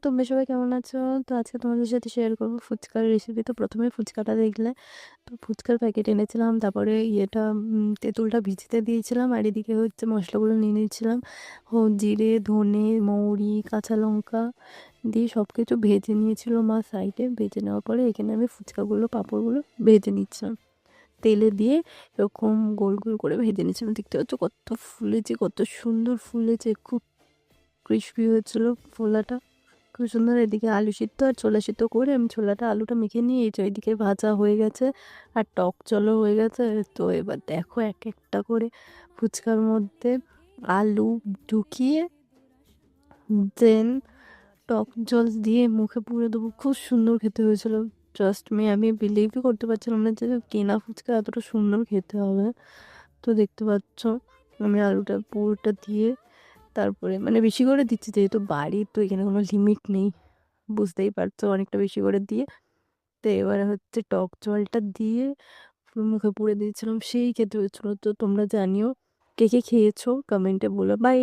তোমরা সবাই কেমন আছো? তো আজকে তোমাদের সাথে শেয়ার করবো ফুচকার রেসিপি। তো প্রথমে ফুচকাটা দেখলে, তো ফুচকার প্যাকেট এনেছিলাম, তারপরে তেঁতুলটা ভিজতে দিয়েছিলাম, আর এদিকে হচ্ছে মশলাগুলো নিয়ে নিয়েছিলাম। জিরে, ধনে, মৌরি, কাঁচা লঙ্কা দিয়ে সব কিছু ভেজে নিয়েছিল মা সাইডে। ভেজে নেওয়ার পরে এখানে আমি ফুচকাগুলো, পাঁপড়গুলো ভেজে নিচ্ছিলাম তেলে দিয়ে। এরকম গোল গোল করে ভেজে নিচ্ছিলাম। দেখতে পাচ্ছ কত ফুলেছে, কত সুন্দর ফুলেছে, খুব ক্রিসপি হয়েছিল ফোলাটা, খুব সুন্দর। এদিকে আলু সিদ্ধ আর ছোলা সিদ্ধ করে আমি ছোলাটা আলুটা মেখে নিয়ে এই যে ওইদিকে ভাজা হয়ে গেছে, আর টক জলও হয়ে গেছে। তো এবার দেখো এক একটা করে ফুচকার মধ্যে আলু ঢুকিয়ে দেন টক জল দিয়ে মুখে পুরে দেবো। খুব সুন্দর খেতে হয়েছিল। জাস্ট আমি বিলিভই করতে পারছিলাম না যে কেনা ফুচকা এতটা সুন্দর খেতে হবে। তো দেখতে পাচ্ছ আমি আলুটা পুরোটা দিয়ে, তারপরে মানে বেশি করে দিচ্ছি যেহেতু বাড়ি, তো এখানে কোনো লিমিট নেই, বুঝতেই পারছো, অনেকটা বেশি করে দিয়ে। তো এবারে হচ্ছে টক জলটা দিয়ে পুরো মুখে পুরে দিয়েছিলাম, সেই খেতে হয়েছিল। তো তোমরা জানিও কে কে খেয়েছো, কমেন্টে বলো। বাই।